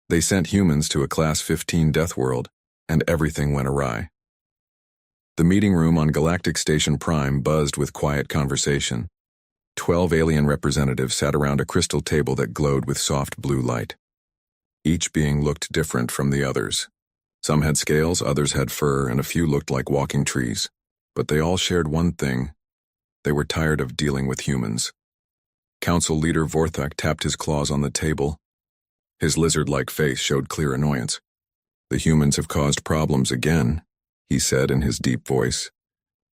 They sent humans to a Class 15 death world, and everything went awry. The meeting room on Galactic Station Prime buzzed with quiet conversation. 12 alien representatives sat around a crystal table that glowed with soft blue light. Each being looked different from the others. Some had scales, others had fur, and a few looked like walking trees. But they all shared one thing. They were tired of dealing with humans. Council leader Vorthak tapped his claws on the table. His lizard-like face showed clear annoyance. "The humans have caused problems again," he said in his deep voice.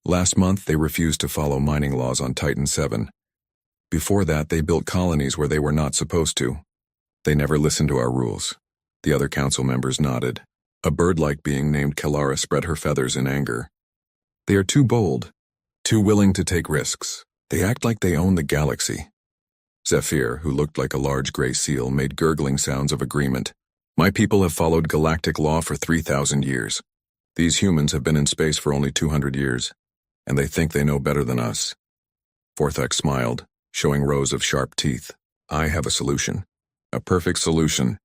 "Last month they refused to follow mining laws on Titan 7. Before that they built colonies where they were not supposed to. They never listened to our rules." The other council members nodded. A bird-like being named Kelara spread her feathers in anger. "They are too bold, too willing to take risks. They act like they own the galaxy." Zephyr, who looked like a large gray seal, made gurgling sounds of agreement. "My people have followed galactic law for 3,000 years. These humans have been in space for only 200 years, and they think they know better than us." Vorthak smiled, showing rows of sharp teeth. "I have a solution. A perfect solution."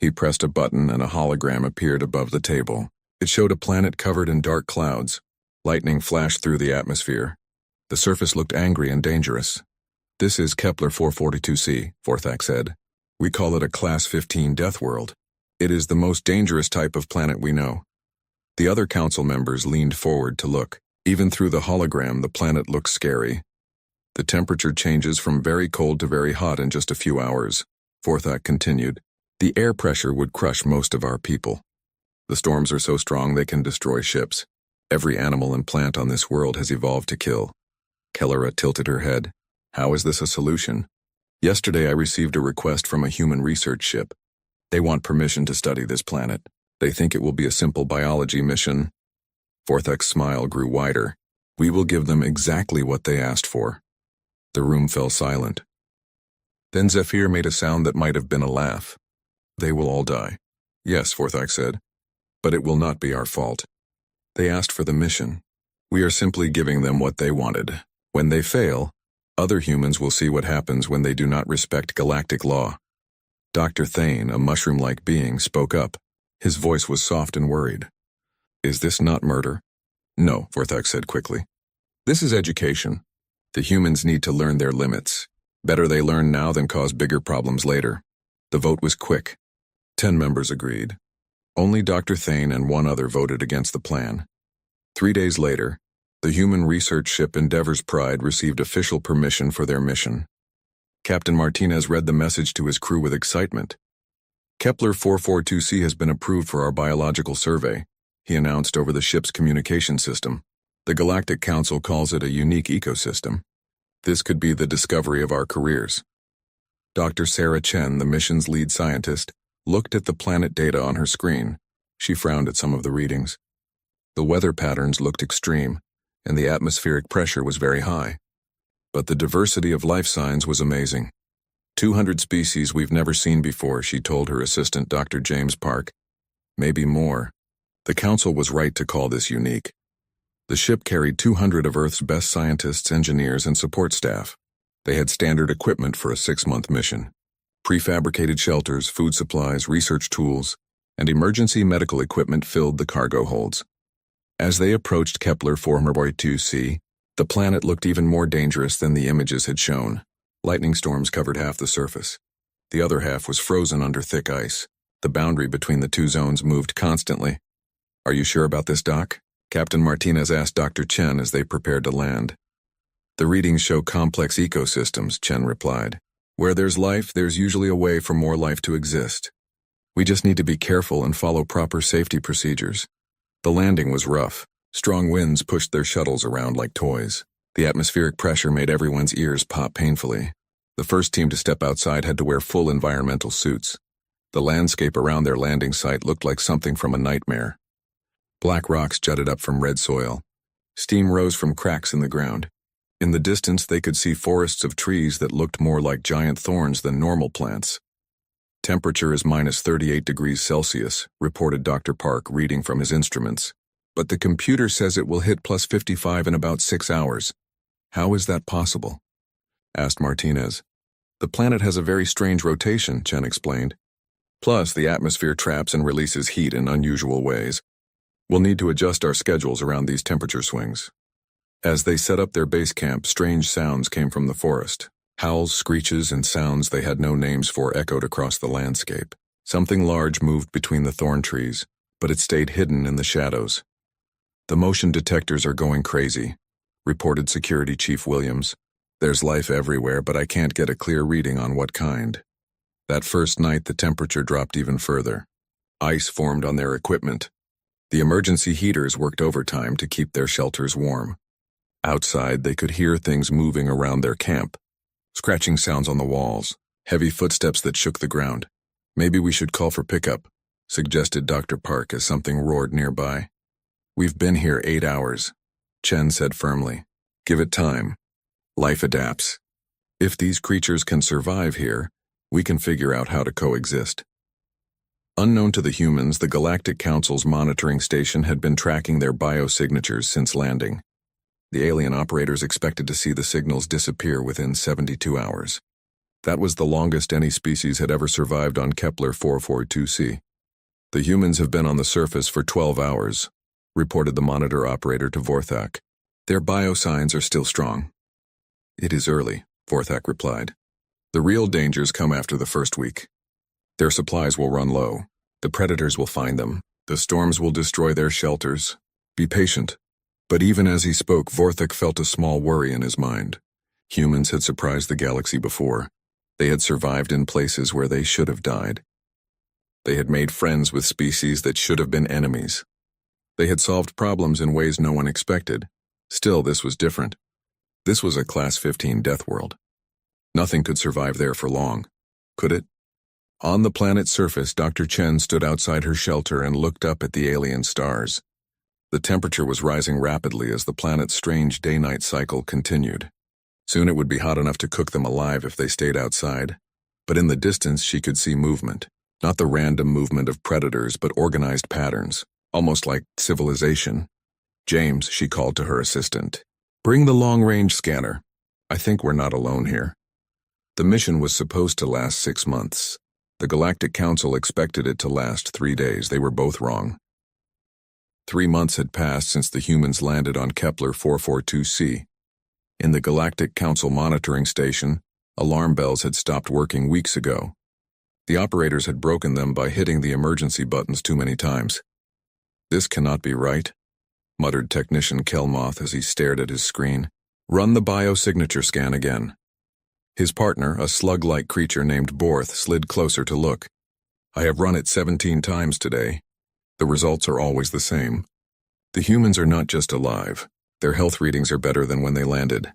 He pressed a button and a hologram appeared above the table. It showed a planet covered in dark clouds. Lightning flashed through the atmosphere. The surface looked angry and dangerous. "This is Kepler 442c, Vorthak said. "We call it a Class 15 death world. It is the most dangerous type of planet we know." The other council members leaned forward to look. Even through the hologram, the planet looked scary. "The temperature changes from very cold to very hot in just a few hours," Vorthak continued. "The air pressure would crush most of our people. The storms are so strong they can destroy ships. Every animal and plant on this world has evolved to kill." Kelara tilted her head. "How is this a solution?" "Yesterday I received a request from a human research ship. They want permission to study this planet. They think it will be a simple biology mission." Vorthak's smile grew wider. "We will give them exactly what they asked for." The room fell silent. Then Zephyr made a sound that might have been a laugh. "They will all die." "Yes," Vorthak said. "But it will not be our fault. They asked for the mission. We are simply giving them what they wanted. When they fail, other humans will see what happens when they do not respect galactic law." Dr. Thane, a mushroom-like being, spoke up. His voice was soft and worried. "Is this not murder?" "No," Vorthak said quickly. "This is education. The humans need to learn their limits. Better they learn now than cause bigger problems later." The vote was quick. 10 members agreed. Only Dr. Thane and one other voted against the plan. 3 days later, the human research ship Endeavor's Pride received official permission for their mission. Captain Martinez read the message to his crew with excitement. "Kepler 442c has been approved for our biological survey," he announced over the ship's communication system. "The Galactic Council calls it a unique ecosystem. This could be the discovery of our careers." Dr. Sarah Chen, the mission's lead scientist, looked at the planet data on her screen. She frowned at some of the readings. The weather patterns looked extreme, and the atmospheric pressure was very high. But the diversity of life signs was amazing. 200 species we've never seen before, she told her assistant Dr. James Park. Maybe more. The council was right to call this unique. The ship carried 200 of Earth's best scientists, engineers, and support staff. They had standard equipment for a 6-month mission. Prefabricated shelters, food supplies, research tools, and emergency medical equipment filled the cargo holds. As they approached Kepler 442c, the planet looked even more dangerous than the images had shown. Lightning storms covered half the surface. The other half was frozen under thick ice. The boundary between the two zones moved constantly. "Are you sure about this, Doc?" Captain Martinez asked Dr. Chen as they prepared to land. "The readings show complex ecosystems," Chen replied. "Where there's life, there's usually a way for more life to exist. We just need to be careful and follow proper safety procedures." The landing was rough. Strong winds pushed their shuttles around like toys. The atmospheric pressure made everyone's ears pop painfully. The first team to step outside had to wear full environmental suits. The landscape around their landing site looked like something from a nightmare. Black rocks jutted up from red soil. Steam rose from cracks in the ground. In the distance, they could see forests of trees that looked more like giant thorns than normal plants. "Temperature is minus 38 degrees Celsius, reported Dr. Park, reading from his instruments. "But the computer says it will hit plus 55 in about 6 hours. How is that possible?" asked Martinez. "The planet has a very strange rotation," Chen explained. Plus, the atmosphere traps and releases heat in unusual ways. We'll need to adjust our schedules around these temperature swings. As they set up their base camp, strange sounds came from the forest. Howls, screeches, and sounds they had no names for echoed across the landscape. Something large moved between the thorn trees, but it stayed hidden in the shadows. "The motion detectors are going crazy," reported Security Chief Williams. "There's life everywhere, but I can't get a clear reading on what kind." That first night, the temperature dropped even further. Ice formed on their equipment. The emergency heaters worked overtime to keep their shelters warm. Outside, they could hear things moving around their camp. Scratching sounds on the walls, heavy footsteps that shook the ground. "Maybe we should call for pickup," suggested Dr. Park as something roared nearby. "We've been here 8 hours," Chen said firmly. "Give it time. Life adapts. If these creatures can survive here, we can figure out how to coexist." Unknown to the humans, the Galactic Council's monitoring station had been tracking their biosignatures since landing. The alien operators expected to see the signals disappear within 72 hours. That was the longest any species had ever survived on Kepler 442c. "The humans have been on the surface for 12 hours, reported the monitor operator to Vorthak. "Their biosigns are still strong." "It is early," Vorthak replied. "The real dangers come after the first week. Their supplies will run low. The predators will find them. The storms will destroy their shelters. Be patient." But even as he spoke, Vorthak felt a small worry in his mind. Humans had surprised the galaxy before. They had survived in places where they should have died. They had made friends with species that should have been enemies. They had solved problems in ways no one expected. Still, this was different. This was a Class 15 death world. Nothing could survive there for long, could it? On the planet's surface, Dr. Chen stood outside her shelter and looked up at the alien stars. The temperature was rising rapidly as the planet's strange day-night cycle continued. Soon it would be hot enough to cook them alive if they stayed outside. But in the distance she could see movement. Not the random movement of predators, but organized patterns, almost like civilization. "James," she called to her assistant. "Bring the long-range scanner. I think we're not alone here." The mission was supposed to last 6 months. The Galactic Council expected it to last 3 days. They were both wrong. 3 months had passed since the humans landed on Kepler 442c. In the Galactic Council monitoring station, alarm bells had stopped working weeks ago. The operators had broken them by hitting the emergency buttons too many times. "This cannot be right," muttered Technician Kelmoth as he stared at his screen. "Run the biosignature scan again." His partner, a slug-like creature named Borth, slid closer to look. "I have run it 17 times today. The results are always the same. The humans are not just alive. Their health readings are better than when they landed."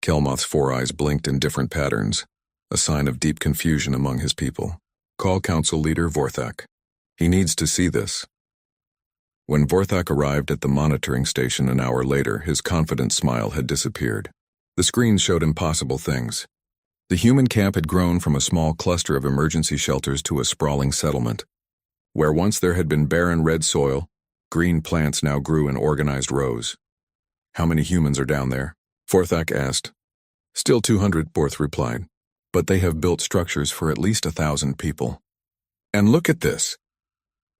Kelmoth's 4 eyes blinked in different patterns, a sign of deep confusion among his people. "Call Council Leader Vorthak. He needs to see this." When Vorthak arrived at the monitoring station an hour later, his confident smile had disappeared. The screens showed impossible things. The human camp had grown from a small cluster of emergency shelters to a sprawling settlement. Where once there had been barren red soil, green plants now grew in organized rows. "How many humans are down there?" Vorthak asked. "Still 200, Borth replied. "But they have built structures for at least 1,000 people." "And look at this."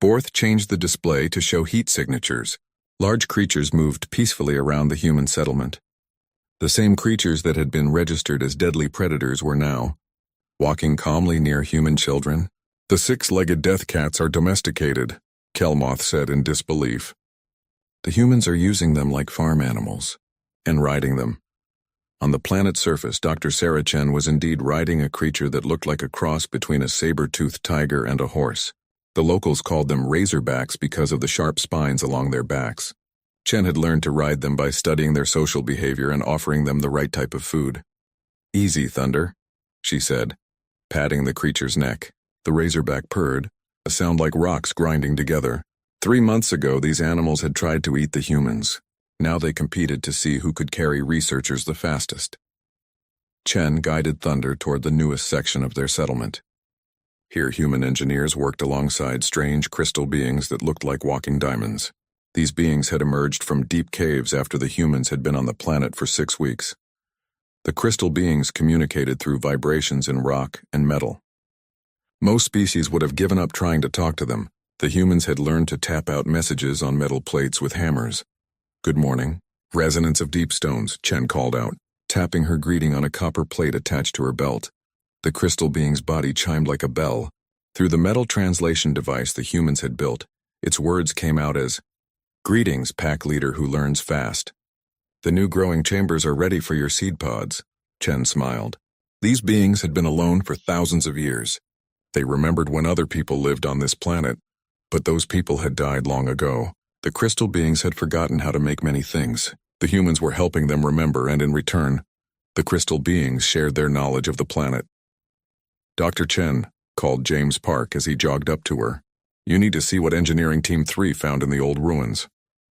Borth changed the display to show heat signatures. Large creatures moved peacefully around the human settlement. The same creatures that had been registered as deadly predators were now walking calmly near human children. "The 6-legged death cats are domesticated," Kelmoth said in disbelief. "The humans are using them like farm animals, and riding them." On the planet's surface, Dr. Sarah Chen was indeed riding a creature that looked like a cross between a saber-toothed tiger and a horse. The locals called them razorbacks because of the sharp spines along their backs. Chen had learned to ride them by studying their social behavior and offering them the right type of food. "Easy, Thunder," she said, patting the creature's neck. The razorback purred, a sound like rocks grinding together. 3 months ago, these animals had tried to eat the humans. Now they competed to see who could carry researchers the fastest. Chen guided Thunder toward the newest section of their settlement. Here human engineers worked alongside strange crystal beings that looked like walking diamonds. These beings had emerged from deep caves after the humans had been on the planet for 6 weeks. The crystal beings communicated through vibrations in rock and metal. Most species would have given up trying to talk to them. The humans had learned to tap out messages on metal plates with hammers. "Good morning." "Resonance of deep stones," Chen called out, tapping her greeting on a copper plate attached to her belt. The crystal being's body chimed like a bell. Through the metal translation device the humans had built, its words came out as, "Greetings, pack leader who learns fast. The new growing chambers are ready for your seed pods." Chen smiled. These beings had been alone for thousands of years. They remembered when other people lived on this planet, but those people had died long ago. The crystal beings had forgotten how to make many things. The humans were helping them remember, and in return, the crystal beings shared their knowledge of the planet. "Dr. Chen," called James Park as he jogged up to her. "You need to see what Engineering Team 3 found in the old ruins."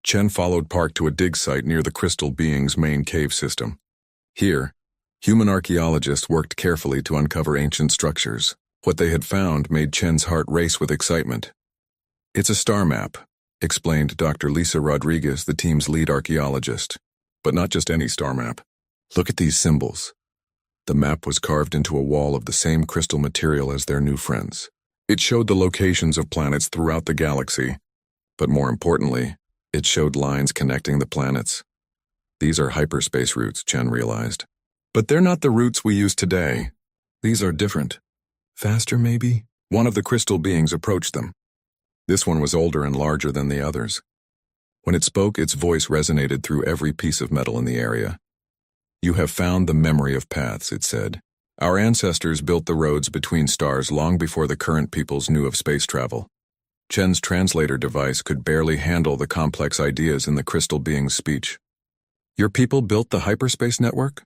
Chen followed Park to a dig site near the crystal being's main cave system. Here, human archaeologists worked carefully to uncover ancient structures. What they had found made Chen's heart race with excitement. "It's a star map," explained Dr. Lisa Rodriguez, the team's lead archaeologist. "But not just any star map. Look at these symbols." The map was carved into a wall of the same crystal material as their new friends. It showed the locations of planets throughout the galaxy, but more importantly, it showed lines connecting the planets. "These are hyperspace routes," Chen realized. "But they're not the routes we use today. These are different. Faster, maybe?" One of the crystal beings approached them. This one was older and larger than the others. When it spoke, its voice resonated through every piece of metal in the area. "You have found the memory of paths," it said. "Our ancestors built the roads between stars long before the current peoples knew of space travel." Chen's translator device could barely handle the complex ideas in the crystal being's speech. "Your people built the hyperspace network?"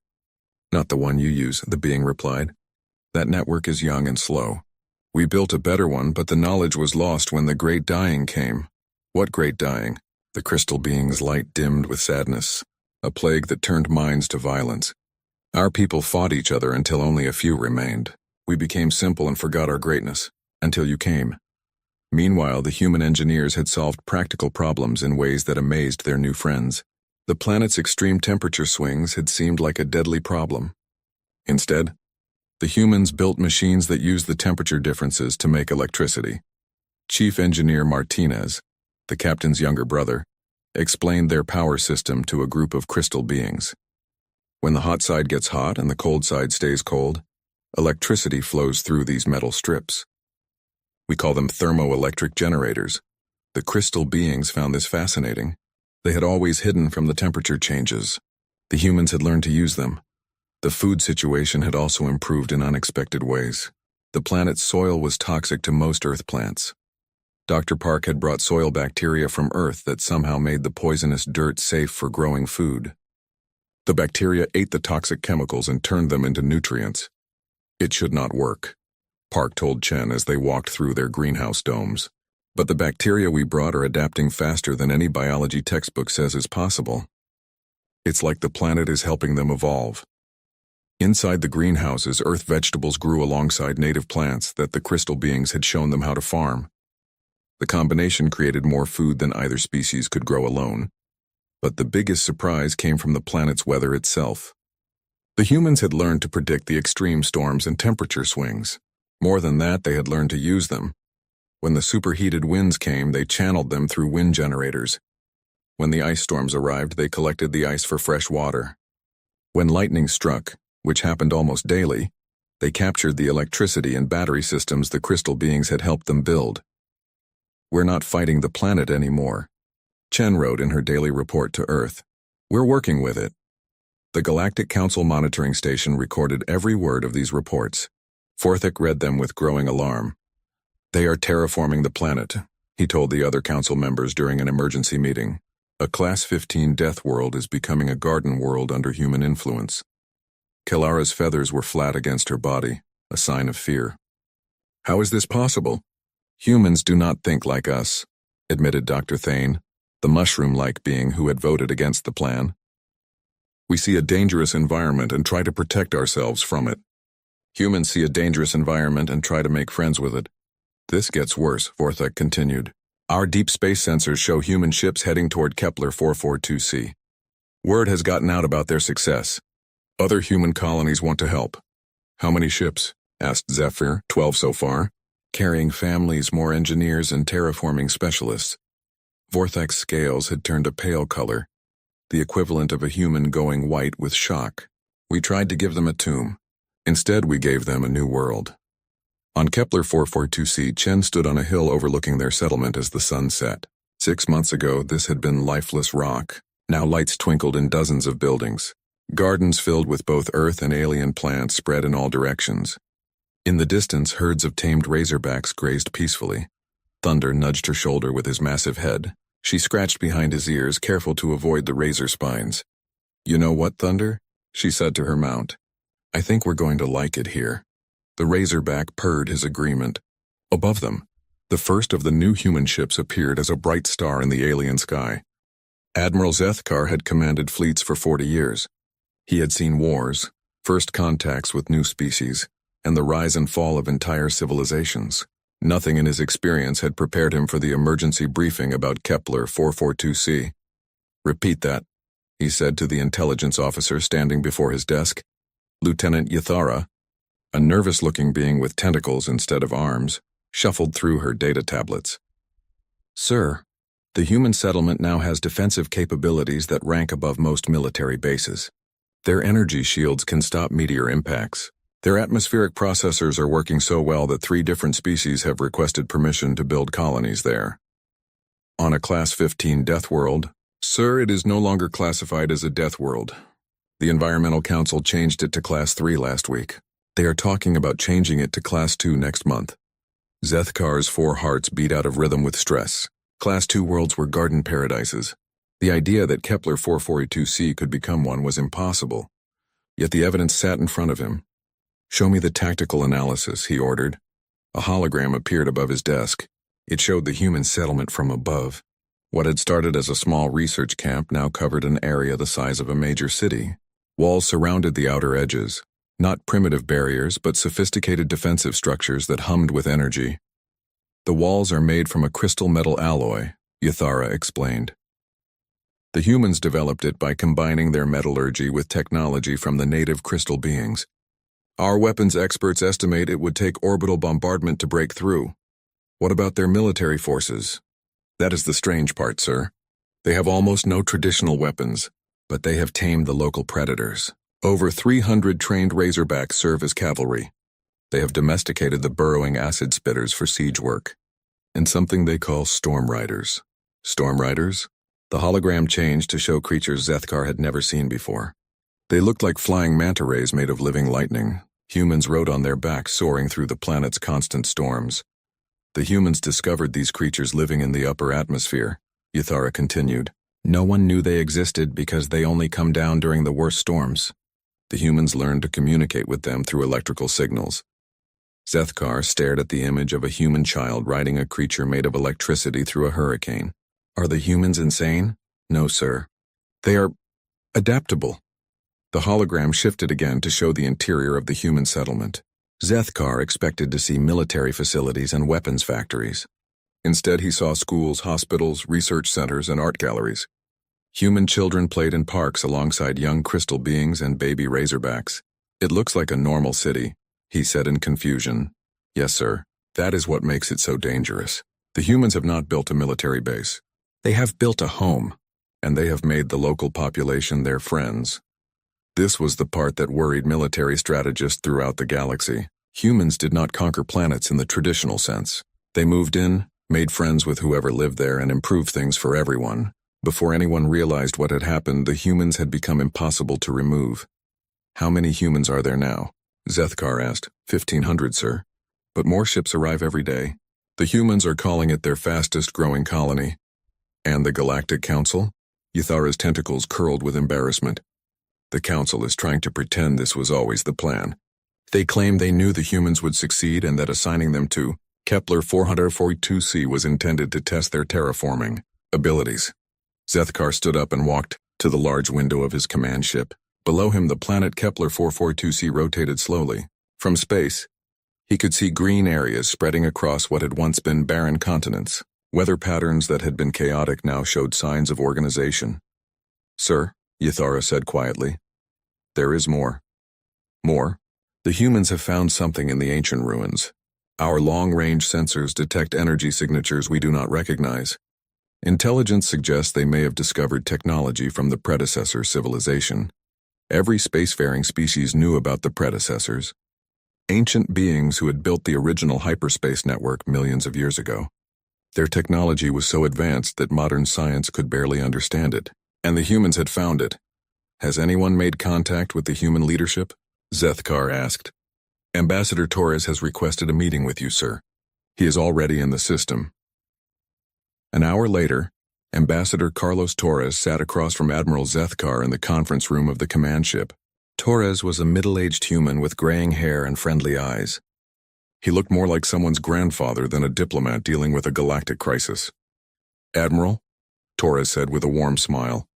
"Not the one you use," the being replied. "That network is young and slow. We built a better one, but the knowledge was lost when the Great Dying came." "What Great Dying?" The crystal being's light dimmed with sadness. "A plague that turned minds to violence. Our people fought each other until only a few remained. We became simple and forgot our greatness, until you came." Meanwhile, the human engineers had solved practical problems in ways that amazed their new friends. The planet's extreme temperature swings had seemed like a deadly problem. Instead, the humans built machines that used the temperature differences to make electricity. Chief Engineer Martinez, the captain's younger brother, explained their power system to a group of crystal beings. When the hot side gets hot and the cold side stays cold, electricity flows through these metal strips. We call them thermoelectric generators. The crystal beings found this fascinating. They had always hidden from the temperature changes. The humans had learned to use them. The food situation had also improved in unexpected ways. The planet's soil was toxic to most Earth plants. Dr. Park had brought soil bacteria from Earth that somehow made the poisonous dirt safe for growing food. The bacteria ate the toxic chemicals and turned them into nutrients. "It should not work," Park told Chen as they walked through their greenhouse domes. "But the bacteria we brought are adapting faster than any biology textbook says is possible. It's like the planet is helping them evolve." Inside the greenhouses, Earth vegetables grew alongside native plants that the crystal beings had shown them how to farm. The combination created more food than either species could grow alone. But the biggest surprise came from the planet's weather itself. The humans had learned to predict the extreme storms and temperature swings. More than that, they had learned to use them. When the superheated winds came, they channeled them through wind generators. When the ice storms arrived, they collected the ice for fresh water. When lightning struck, which happened almost daily, they captured the electricity and battery systems the crystal beings had helped them build. "We're not fighting the planet anymore," Chen wrote in her daily report to Earth. "We're working with it." The Galactic Council monitoring station recorded every word of these reports. Forthick read them with growing alarm. "They are terraforming the planet," he told the other council members during an emergency meeting. "A Class 15 death world is becoming a garden world under human influence." Kelara's feathers were flat against her body, a sign of fear. "How is this possible?" "Humans do not think like us," admitted Dr. Thane, the mushroom-like being who had voted against the plan. "We see a dangerous environment and try to protect ourselves from it. Humans see a dangerous environment and try to make friends with it. This gets worse," Forthek continued. "Our deep space sensors show human ships heading toward Kepler 442c. Word has gotten out about their success. Other human colonies want to help." "How many ships?" asked Zephyr. 12 so far. carrying families, more engineers, and terraforming specialists. Vorthak's scales had turned a pale color, the equivalent of a human going white with shock. We tried to give them a tomb. Instead, we gave them a new world. On Kepler 442c, Chen stood on a hill overlooking their settlement as the sun set. 6 months ago, this had been lifeless rock. Now lights twinkled in dozens of buildings. Gardens filled with both earth and alien plants spread in all directions. In the distance, herds of tamed razorbacks grazed peacefully. Thunder nudged her shoulder with his massive head. She scratched behind his ears, careful to avoid the razor spines. "You know what, Thunder?" she said to her mount. "I think we're going to like it here." The razorback purred his agreement. Above them, the first of the new human ships appeared as a bright star in the alien sky. Admiral Zethkar had commanded fleets for 40 years. He had seen wars, first contacts with new species, and the rise and fall of entire civilizations. Nothing in his experience had prepared him for the emergency briefing about Kepler 442c. "Repeat that," he said to the intelligence officer standing before his desk. Lieutenant Yathara, a nervous-looking being with tentacles instead of arms, shuffled through her data tablets. "Sir, the human settlement now has defensive capabilities that rank above most military bases. Their energy shields can stop meteor impacts. Their atmospheric processors are working so well that 3 different species have requested permission to build colonies there. On a Class 15 death world, sir, it is no longer classified as a death world. The Environmental Council changed it to Class 3 last week. They are talking about changing it to Class 2 next month." Zethkar's 4 hearts beat out of rhythm with stress. Class 2 worlds were garden paradises. The idea that Kepler 442c could become one was impossible. Yet the evidence sat in front of him. "Show me the tactical analysis," he ordered. A hologram appeared above his desk. It showed the human settlement from above. What had started as a small research camp now covered an area the size of a major city. Walls surrounded the outer edges. Not primitive barriers, but sophisticated defensive structures that hummed with energy. "The walls are made from a crystal metal alloy," Yathara explained. "The humans developed it by combining their metallurgy with technology from the native crystal beings. Our weapons experts estimate it would take orbital bombardment to break through. What about their military forces?" "That is the strange part, sir. They have almost no traditional weapons, but they have tamed the local predators. Over 300 trained razorbacks serve as cavalry. They have domesticated the burrowing acid spitters for siege work. And something they call storm riders." "Storm riders?" The hologram changed to show creatures Zethkar had never seen before. They looked like flying manta rays made of living lightning. Humans rode on their backs, soaring through the planet's constant storms. "The humans discovered these creatures living in the upper atmosphere," Yathara continued. "No one knew they existed because they only come down during the worst storms. The humans learned to communicate with them through electrical signals." Zethkar stared at the image of a human child riding a creature made of electricity through a hurricane. "Are the humans insane?" "No, sir. They are adaptable." The hologram shifted again to show the interior of the human settlement. Zethkar expected to see military facilities and weapons factories. Instead, he saw schools, hospitals, research centers, and art galleries. Human children played in parks alongside young crystal beings and baby razorbacks. "It looks like a normal city," he said in confusion. "Yes, sir. That is what makes it so dangerous. The humans have not built a military base. They have built a home, and they have made the local population their friends." This was the part that worried military strategists throughout the galaxy. Humans did not conquer planets in the traditional sense. They moved in, made friends with whoever lived there, and improved things for everyone. Before anyone realized what had happened, the humans had become impossible to remove. "How many humans are there now?" Zethkar asked. 1,500, sir. But more ships arrive every day. The humans are calling it their fastest-growing colony. "And the Galactic Council?" Yathara's tentacles curled with embarrassment. "The Council is trying to pretend this was always the plan. They claim they knew the humans would succeed and that assigning them to Kepler 442c was intended to test their terraforming abilities." Zethkar stood up and walked to the large window of his command ship. Below him, the planet Kepler 442c rotated slowly. From space, he could see green areas spreading across what had once been barren continents. Weather patterns that had been chaotic now showed signs of organization. "Sir," Yathara said quietly, "there is more." "More? The humans have found something in the ancient ruins. Our long-range sensors detect energy signatures we do not recognize. Intelligence suggests they may have discovered technology from the predecessor civilization. Every spacefaring species knew about the predecessors, ancient beings who had built the original hyperspace network millions of years ago. Their technology was so advanced that modern science could barely understand it, and the humans had found it. Has anyone made contact with the human leadership? Zethkar asked. Ambassador Torres has requested a meeting with you, sir. He is already in the system. An hour later, Ambassador Carlos Torres sat across from Admiral Zethkar in the conference room of the command ship. Torres was a middle-aged human with graying hair and friendly eyes. He looked more like someone's grandfather than a diplomat dealing with a galactic crisis. Admiral, Torres said with a warm smile,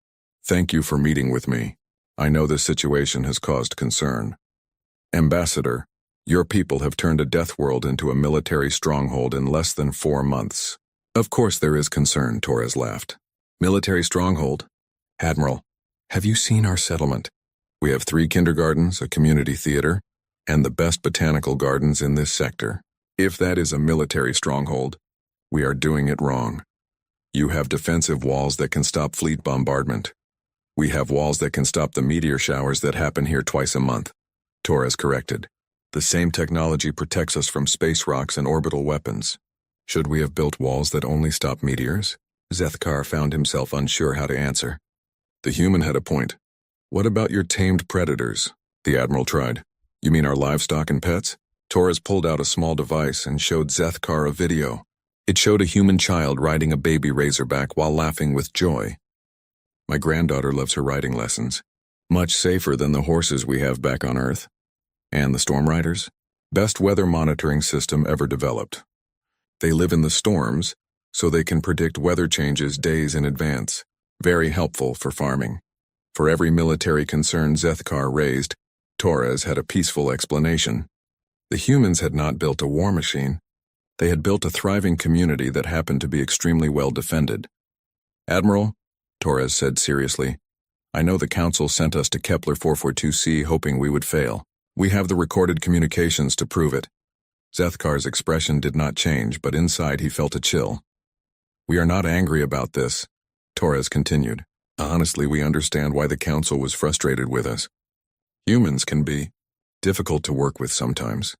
thank you for meeting with me. I know this situation has caused concern. Ambassador, your people have turned a death world into a military stronghold in less than 4 months. Of course there is concern, Torres laughed. Military stronghold? Admiral, have you seen our settlement? We have 3 kindergartens, a community theater, and the best botanical gardens in this sector. If that is a military stronghold, we are doing it wrong. You have defensive walls that can stop fleet bombardment. We have walls that can stop the meteor showers that happen here twice a month. Torres corrected. The same technology protects us from space rocks and orbital weapons. Should we have built walls that only stop meteors? Zethkar found himself unsure how to answer. The human had a point. What about your tamed predators? The Admiral tried. You mean our livestock and pets? Torres pulled out a small device and showed Zethkar a video. It showed a human child riding a baby razorback while laughing with joy. My granddaughter loves her riding lessons. Much safer than the horses we have back on Earth. And the storm riders? Best weather monitoring system ever developed. They live in the storms, so they can predict weather changes days in advance. Very helpful for farming. For every military concern Zethkar raised, Torres had a peaceful explanation. The humans had not built a war machine. They had built a thriving community that happened to be extremely well defended. Admiral, Torres said seriously, I know the Council sent us to Kepler 442c hoping we would fail. We have the recorded communications to prove it. Zethkar's expression did not change, but inside he felt a chill. We are not angry about this, Torres continued. Honestly, we understand why the Council was frustrated with us. Humans can be difficult to work with sometimes.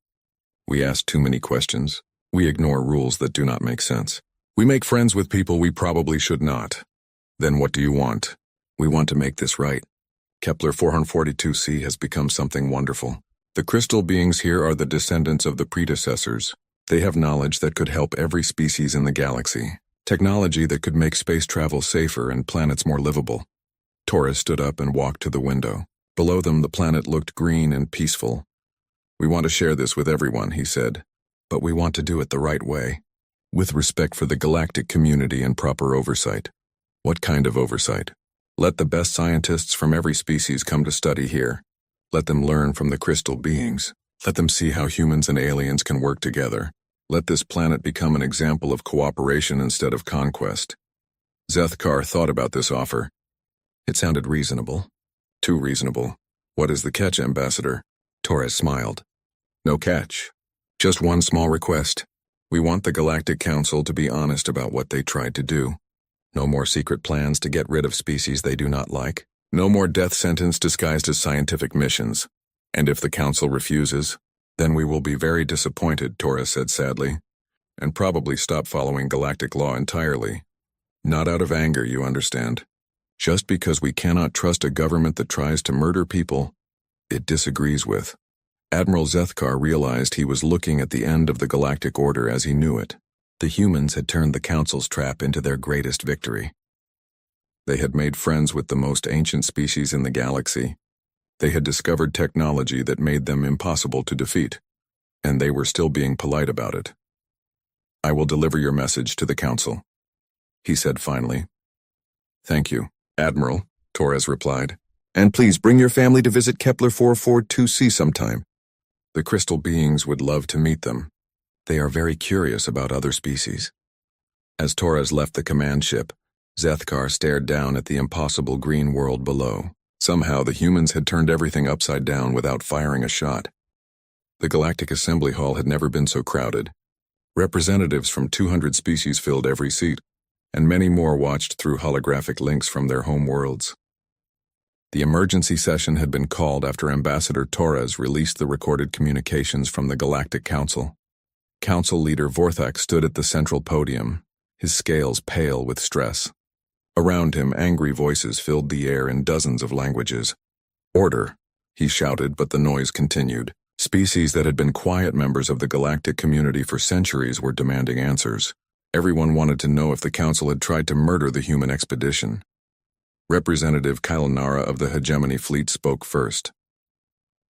We ask too many questions. We ignore rules that do not make sense. We make friends with people we probably should not. Then what do you want? We want to make this right. Kepler 442c has become something wonderful. The crystal beings here are the descendants of the predecessors. They have knowledge that could help every species in the galaxy. Technology that could make space travel safer and planets more livable. Torres stood up and walked to the window. Below them, the planet looked green and peaceful. We want to share this with everyone, he said, but we want to do it the right way, with respect for the galactic community and proper oversight. What kind of oversight? Let the best scientists from every species come to study here. Let them learn from the crystal beings. Let them see how humans and aliens can work together. Let this planet become an example of cooperation instead of conquest. Zethkar thought about this offer. It sounded reasonable. Too reasonable. What is the catch, Ambassador? Torres smiled. No catch. Just one small request. We want the Galactic Council to be honest about what they tried to do. No more secret plans to get rid of species they do not like. No more death sentence disguised as scientific missions. And if the Council refuses, then we will be very disappointed, Torres said sadly, and probably stop following galactic law entirely. Not out of anger, you understand. Just because we cannot trust a government that tries to murder people it disagrees with. Admiral Zethkar realized he was looking at the end of the galactic order as he knew it. The humans had turned the Council's trap into their greatest victory. They had made friends with the most ancient species in the galaxy. They had discovered technology that made them impossible to defeat, and they were still being polite about it. I will deliver your message to the Council, he said finally. Thank you, Admiral, Torres replied. And please bring your family to visit Kepler 442c sometime. The crystal beings would love to meet them. They are very curious about other species. As Torres left the command ship, Zethkar stared down at the impossible green world below. Somehow the humans had turned everything upside down without firing a shot. The Galactic Assembly Hall had never been so crowded. Representatives from 200 species filled every seat, and many more watched through holographic links from their home worlds. The emergency session had been called after Ambassador Torres released the recorded communications from the Galactic Council. Council leader Vorthak stood at the central podium, his scales pale with stress. Around him, angry voices filled the air in dozens of languages. "Order," he shouted, but the noise continued. Species that had been quiet members of the galactic community for centuries were demanding answers. Everyone wanted to know if the Council had tried to murder the human expedition. Representative Kylanara of the Hegemony Fleet spoke first.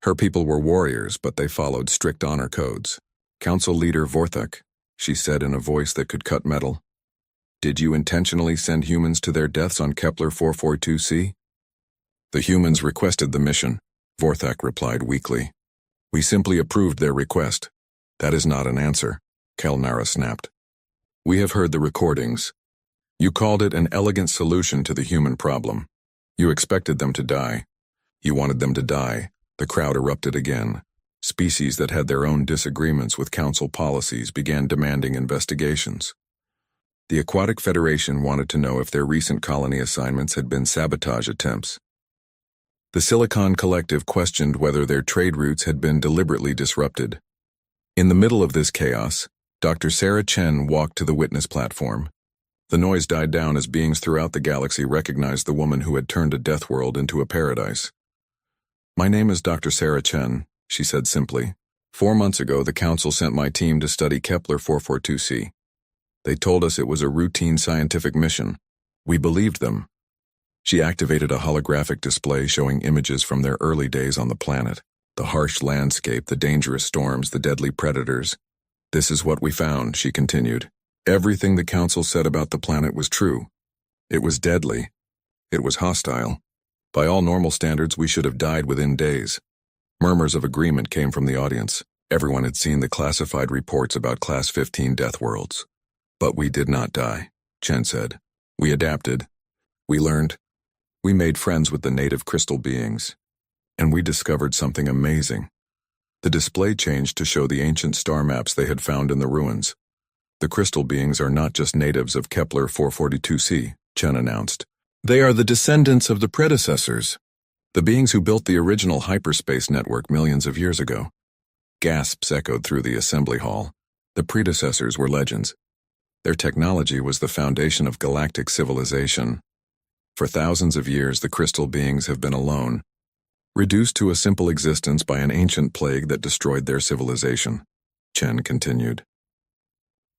Her people were warriors, but they followed strict honor codes. "Council leader Vorthak," she said in a voice that could cut metal, "did you intentionally send humans to their deaths on Kepler 442c? "The humans requested the mission," Vorthak replied weakly. "We simply approved their request." "That is not an answer," Kylanara snapped. "We have heard the recordings. You called it an elegant solution to the human problem. You expected them to die. You wanted them to die." The crowd erupted again. Species that had their own disagreements with Council policies began demanding investigations. The Aquatic Federation wanted to know if their recent colony assignments had been sabotage attempts. The Silicon Collective questioned whether their trade routes had been deliberately disrupted. In the middle of this chaos, Dr. Sarah Chen walked to the witness platform. The noise died down as beings throughout the galaxy recognized the woman who had turned a death world into a paradise. "My name is Dr. Sarah Chen," she said simply. 4 months ago, the Council sent my team to study Kepler 442c. They told us it was a routine scientific mission. We believed them. She activated a holographic display showing images from their early days on the planet. The harsh landscape, the dangerous storms, the deadly predators. "This is what we found," she continued. "Everything the Council said about the planet was true. It was deadly. It was hostile. By all normal standards, we should have died within days." Murmurs of agreement came from the audience. Everyone had seen the classified reports about Class 15 death worlds. "But we did not die," Chen said. "We adapted. We learned. We made friends with the native crystal beings. And we discovered something amazing." The display changed to show the ancient star maps they had found in the ruins. "The crystal beings are not just natives of Kepler 442c, Chen announced. "They are the descendants of the predecessors, the beings who built the original hyperspace network millions of years ago." Gasps echoed through the assembly hall. The predecessors were legends. Their technology was the foundation of galactic civilization. For thousands of years, the crystal beings have been alone, reduced to a simple existence by an ancient plague that destroyed their civilization, Chen continued.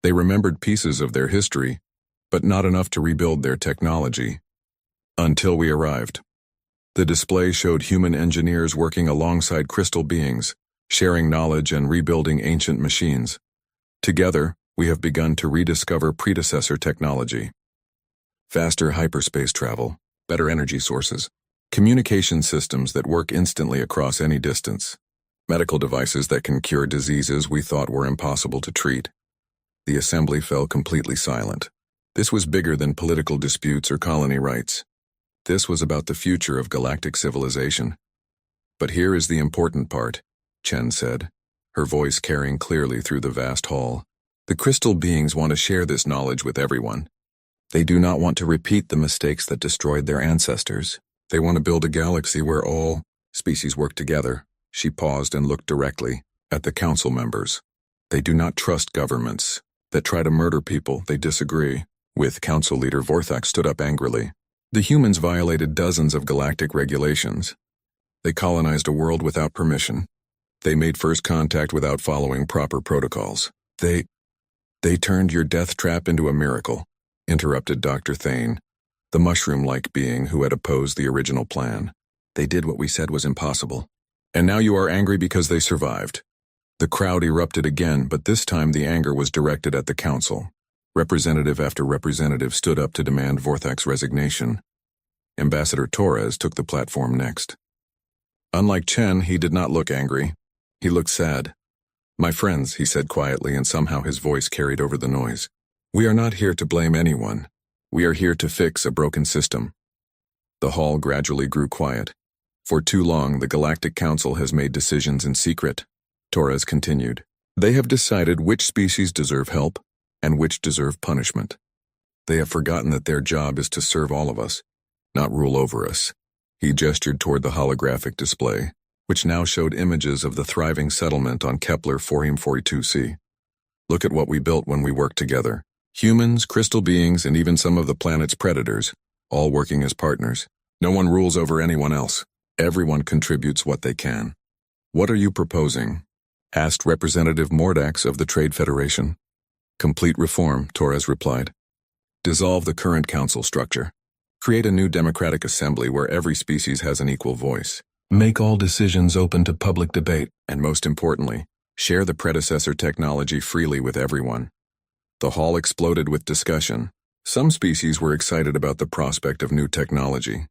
They remembered pieces of their history, but not enough to rebuild their technology. Until we arrived. The display showed human engineers working alongside crystal beings, sharing knowledge and rebuilding ancient machines. Together, we have begun to rediscover predecessor technology. Faster hyperspace travel, better energy sources, communication systems that work instantly across any distance, medical devices that can cure diseases we thought were impossible to treat. The assembly fell completely silent. This was bigger than political disputes or colony rights. This was about the future of galactic civilization. "But here is the important part," Chen said, her voice carrying clearly through the vast hall. "The crystal beings want to share this knowledge with everyone. They do not want to repeat the mistakes that destroyed their ancestors. They want to build a galaxy where all species work together." She paused and looked directly at the council members. "They do not trust governments that try to murder people they disagree with." Council leader Vorthak stood up angrily. "The humans violated dozens of galactic regulations. They colonized a world without permission. They made first contact without following proper protocols. They turned your death trap into a miracle," interrupted Dr. Thane, the mushroom-like being who had opposed the original plan. "They did what we said was impossible. And now you are angry because they survived." The crowd erupted again, but this time the anger was directed at the council. Representative after representative stood up to demand Vorthak's resignation. Ambassador Torres took the platform next. Unlike Chen, he did not look angry. He looked sad. "My friends," he said quietly, and somehow his voice carried over the noise. "We are not here to blame anyone. We are here to fix a broken system." The hall gradually grew quiet. For too long, the Galactic Council has made decisions in secret. Torres continued. They have decided which species deserve help and which deserve punishment. They have forgotten that their job is to serve all of us, not rule over us. He gestured toward the holographic display, which now showed images of the thriving settlement on Kepler 442c. Look at what we built when we worked together. Humans, crystal beings, and even some of the planet's predators, all working as partners. No one rules over anyone else. Everyone contributes what they can. What are you proposing? Asked Representative Mordax of the Trade Federation. Complete reform, Torres replied. Dissolve the current council structure. Create a new democratic assembly where every species has an equal voice. Make all decisions open to public debate, and most importantly, share the predecessor technology freely with everyone. The hall exploded with discussion. Some species were excited about the prospect of new technology.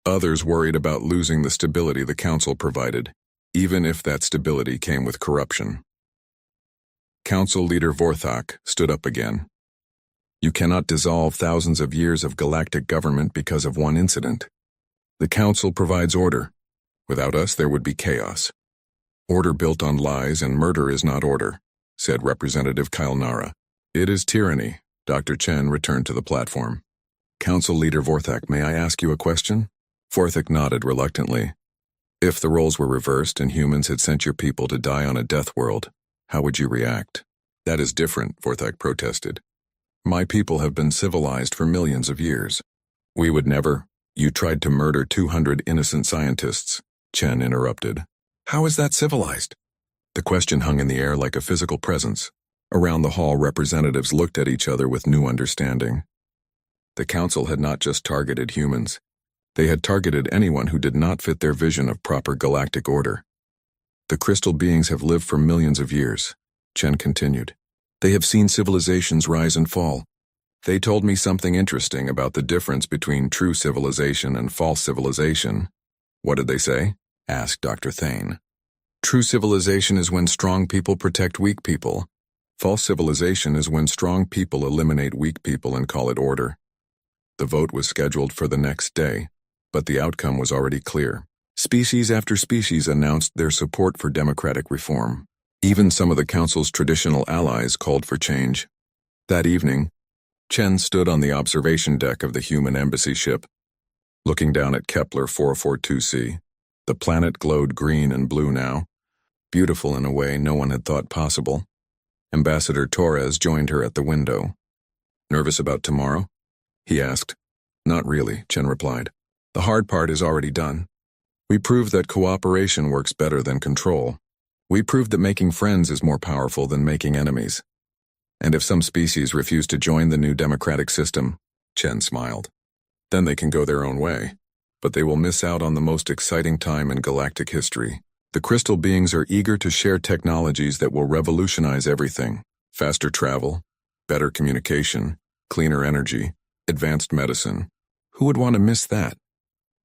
Others worried about losing the stability the council provided, even if that stability came with corruption. Council leader Vorthak stood up again. You cannot dissolve thousands of years of galactic government because of one incident. The council provides order. Without us, there would be chaos. Order built on lies and murder is not order, said Representative Kailnara. It is tyranny. Dr. Chen returned to the platform. Council leader Vorthak, may I ask you a question? Vorthak nodded reluctantly. If the roles were reversed and humans had sent your people to die on a death world, how would you react? That is different, Vorthak protested. My people have been civilized for millions of years. We would never. You tried to murder 200 innocent scientists, Chen interrupted. How is that civilized? The question hung in the air like a physical presence. Around the hall, representatives looked at each other with new understanding. The council had not just targeted humans. They had targeted anyone who did not fit their vision of proper galactic order. The crystal beings have lived for millions of years, Chen continued. They have seen civilizations rise and fall. They told me something interesting about the difference between true civilization and false civilization. What did they say? Asked Dr. Thane. True civilization is when strong people protect weak people. False civilization is when strong people eliminate weak people and call it order. The vote was scheduled for the next day, but the outcome was already clear. Species after species announced their support for democratic reform. Even some of the council's traditional allies called for change. That evening, Chen stood on the observation deck of the human embassy ship, looking down at Kepler 442c. The planet glowed green and blue now, beautiful in a way no one had thought possible. Ambassador Torres joined her at the window. Nervous about tomorrow? He asked. Not really, Chen replied. The hard part is already done. We proved that cooperation works better than control. We proved that making friends is more powerful than making enemies. And if some species refuse to join the new democratic system, Chen smiled, then they can go their own way. But they will miss out on the most exciting time in galactic history. The crystal beings are eager to share technologies that will revolutionize everything. Faster travel, better communication, cleaner energy, advanced medicine. Who would want to miss that?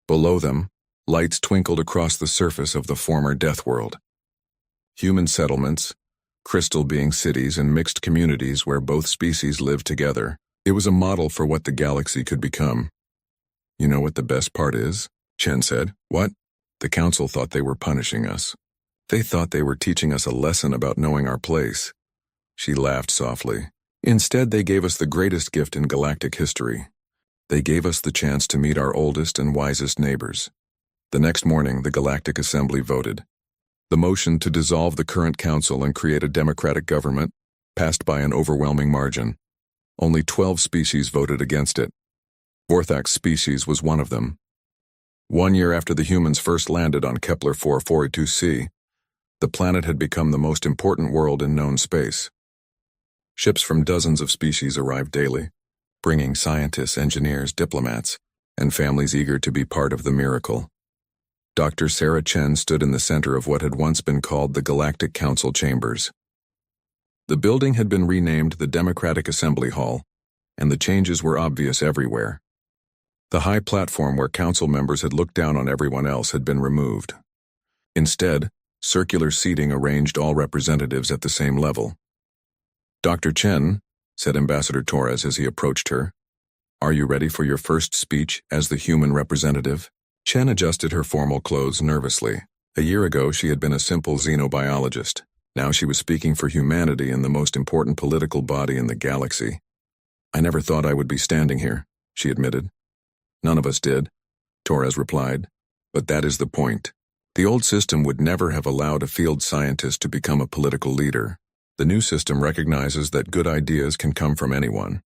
Below them, lights twinkled across the surface of the former death world. Human settlements, crystal being cities and mixed communities where both species lived together. It was a model for what the galaxy could become. You know what the best part is? Chen said. What? The council thought they were punishing us. They thought they were teaching us a lesson about knowing our place. She laughed softly. Instead, they gave us the greatest gift in galactic history. They gave us the chance to meet our oldest and wisest neighbors. The next morning, the Galactic Assembly voted. The motion to dissolve the current council and create a democratic government passed by an overwhelming margin. Only 12 species voted against it. Vorthak's species was one of them. 1 year after the humans first landed on Kepler 442c, the planet had become the most important world in known space. Ships from dozens of species arrived daily, bringing scientists, engineers, diplomats, and families eager to be part of the miracle. Dr. Sarah Chen stood in the center of what had once been called the Galactic Council Chambers. The building had been renamed the Democratic Assembly Hall, and the changes were obvious everywhere. The high platform where council members had looked down on everyone else had been removed. Instead, circular seating arranged all representatives at the same level. Dr. Chen, said Ambassador Torres as he approached her, are you ready for your first speech as the human representative? Chen adjusted her formal clothes nervously. A year ago, she had been a simple xenobiologist. Now she was speaking for humanity in the most important political body in the galaxy. "I never thought I would be standing here," she admitted. "None of us did," Torres replied. "But that is the point. The old system would never have allowed a field scientist to become a political leader. The new system recognizes that good ideas can come from anyone."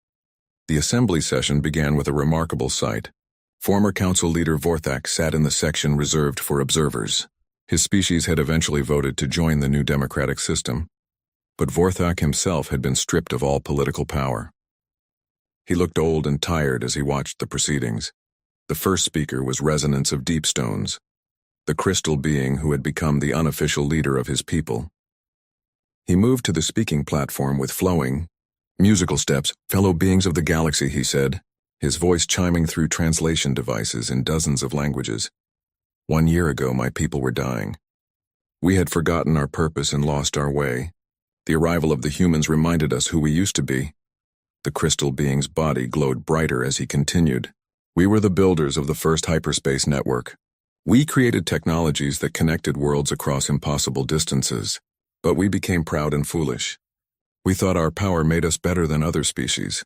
The assembly session began with a remarkable sight. Former council leader Vorthak sat in the section reserved for observers. His species had eventually voted to join the new democratic system, but Vorthak himself had been stripped of all political power. He looked old and tired as he watched the proceedings. The first speaker was Resonance of Deepstones, the crystal being who had become the unofficial leader of his people. He moved to the speaking platform with flowing, musical steps. "Fellow beings of the galaxy," he said, his voice chiming through translation devices in dozens of languages. "1 year ago, my people were dying. We had forgotten our purpose and lost our way. The arrival of the humans reminded us who we used to be." The crystal being's body glowed brighter as he continued. "We were the builders of the first hyperspace network. We created technologies that connected worlds across impossible distances, but we became proud and foolish. We thought our power made us better than other species."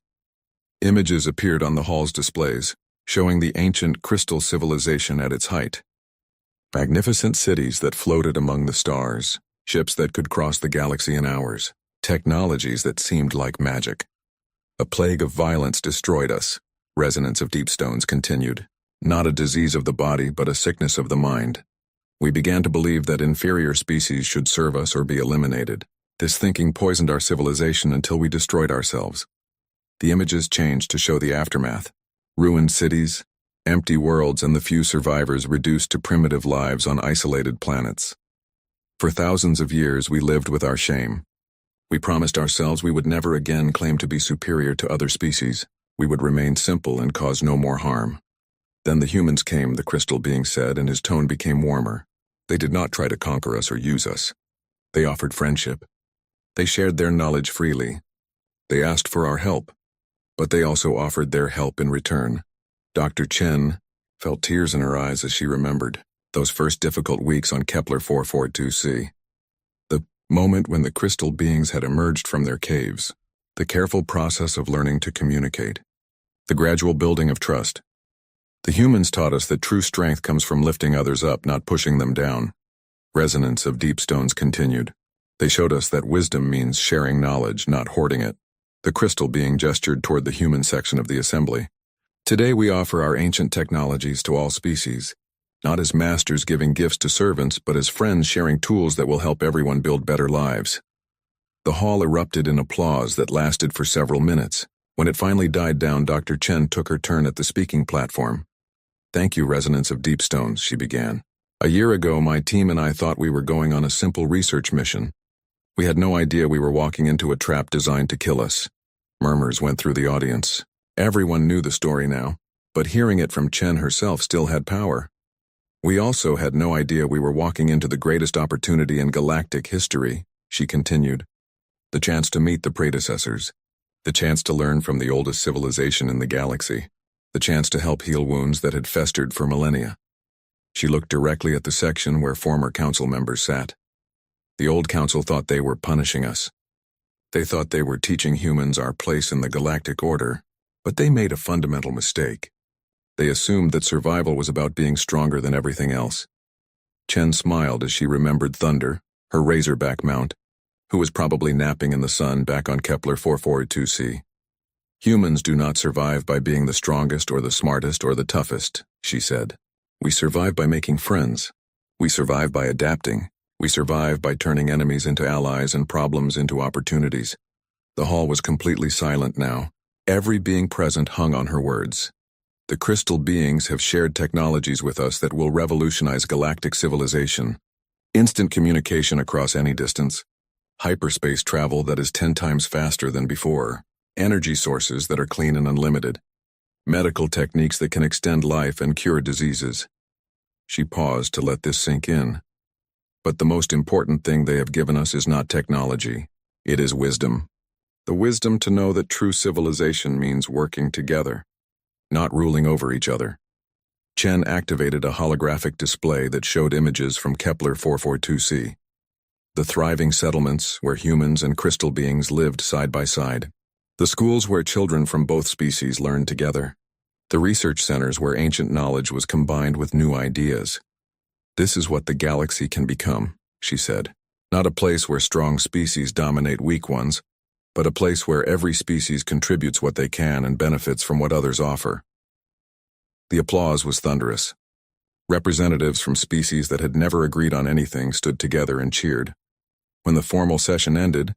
Images appeared on the hall's displays, showing the ancient crystal civilization at its height. Magnificent cities that floated among the stars, ships that could cross the galaxy in hours, technologies that seemed like magic. "A plague of violence destroyed us," Resonance of Deepstones continued. "Not a disease of the body, but a sickness of the mind. We began to believe that inferior species should serve us or be eliminated. This thinking poisoned our civilization until we destroyed ourselves." The images changed to show the aftermath. Ruined cities, empty worlds, and the few survivors reduced to primitive lives on isolated planets. For thousands of years we lived with our shame. We promised ourselves we would never again claim to be superior to other species. We would remain simple and cause no more harm. "Then the humans came," the crystal being said, and his tone became warmer. "They did not try to conquer us or use us. They offered friendship. They shared their knowledge freely. They asked for our help, but they also offered their help in return." Dr. Chen felt tears in her eyes as she remembered those first difficult weeks on Kepler 442c. The moment when the crystal beings had emerged from their caves. The careful process of learning to communicate. The gradual building of trust. "The humans taught us that true strength comes from lifting others up, not pushing them down." Resonance of Deepstones continued. "They showed us that wisdom means sharing knowledge, not hoarding it." The crystal being gestured toward the human section of the assembly. "Today we offer our ancient technologies to all species, not as masters giving gifts to servants, but as friends sharing tools that will help everyone build better lives." The hall erupted in applause that lasted for several minutes. When it finally died down, Dr. Chen took her turn at the speaking platform. "Thank you, Resonance of Deepstones," she began. "A year ago, my team and I thought we were going on a simple research mission. We had no idea we were walking into a trap designed to kill us." Murmurs went through the audience. Everyone knew the story now, but hearing it from Chen herself still had power. "We also had no idea we were walking into the greatest opportunity in galactic history," she continued. "The chance to meet the predecessors. The chance to learn from the oldest civilization in the galaxy. The chance to help heal wounds that had festered for millennia." She looked directly at the section where former council members sat. The old council thought they were punishing us. They thought they were teaching humans our place in the galactic order, but they made a fundamental mistake. They assumed that survival was about being stronger than everything else. Chen smiled as she remembered Thunder, her razorback mount, who was probably napping in the sun back on Kepler 442c. "Humans do not survive by being the strongest or the smartest or the toughest," she said. "We survive by making friends. We survive by adapting. We survive by turning enemies into allies and problems into opportunities." The hall was completely silent now. Every being present hung on her words. "The crystal beings have shared technologies with us that will revolutionize galactic civilization. Instant communication across any distance. Hyperspace travel that is 10 times faster than before. Energy sources that are clean and unlimited. Medical techniques that can extend life and cure diseases." She paused to let this sink in. "But the most important thing they have given us is not technology. It is wisdom. The wisdom to know that true civilization means working together, not ruling over each other." Chen activated a holographic display that showed images from Kepler 442c. The thriving settlements where humans and crystal beings lived side by side. The schools where children from both species learned together. The research centers where ancient knowledge was combined with new ideas. This is what the galaxy can become, she said. Not a place where strong species dominate weak ones, but a place where every species contributes what they can and benefits from what others offer. The applause was thunderous. Representatives from species that had never agreed on anything stood together and cheered. When the formal session ended,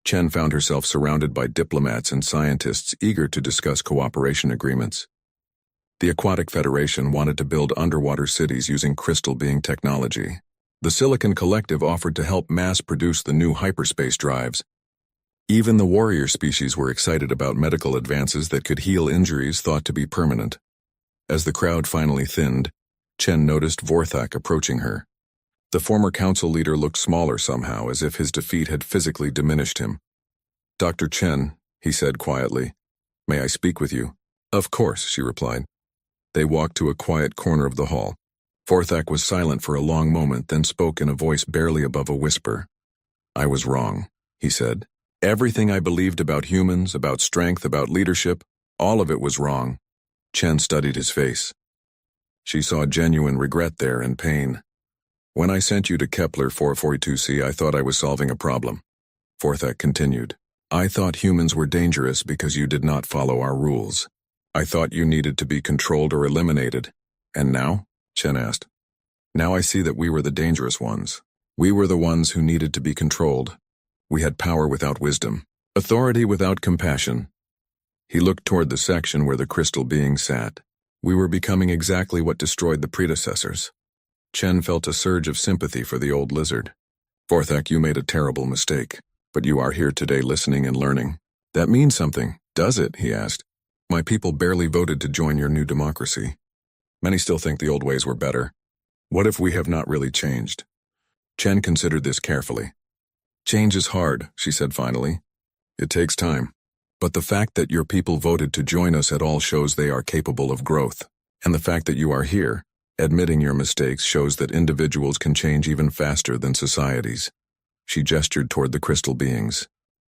Chen found herself surrounded by diplomats and scientists eager to discuss cooperation agreements. The Aquatic Federation wanted to build underwater cities using crystal being technology. The Silicon Collective offered to help mass-produce the new hyperspace drives. Even the warrior species were excited about medical advances that could heal injuries thought to be permanent. As the crowd finally thinned, Chen noticed Vorthak approaching her. The former council leader looked smaller somehow, as if his defeat had physically diminished him. "Dr. Chen," he said quietly, "may I speak with you?" "Of course," she replied. They walked to a quiet corner of the hall. Vorthak was silent for a long moment, then spoke in a voice barely above a whisper. "I was wrong," he said. "Everything I believed about humans, about strength, about leadership, all of it was wrong." Chen studied his face. She saw genuine regret there and pain. "When I sent you to Kepler 442c, I thought I was solving a problem," Vorthak continued. "I thought humans were dangerous because you did not follow our rules. I thought you needed to be controlled or eliminated. And now?" Chen asked. "Now I see that we were the dangerous ones. We were the ones who needed to be controlled. We had power without wisdom, authority without compassion." He looked toward the section where the crystal being sat. "We were becoming exactly what destroyed the predecessors." Chen felt a surge of sympathy for the old lizard. "Vorthak, you made a terrible mistake, but you are here today listening and learning. That means something, does it?" he asked. "My people barely voted to join your new democracy. Many still think the old ways were better. What if we have not really changed?" Chen considered this carefully. "Change is hard," she said finally. "It takes time. But the fact that your people voted to join us at all shows they are capable of growth. And the fact that you are here, admitting your mistakes, shows that individuals can change even faster than societies." She gestured toward the crystal beings.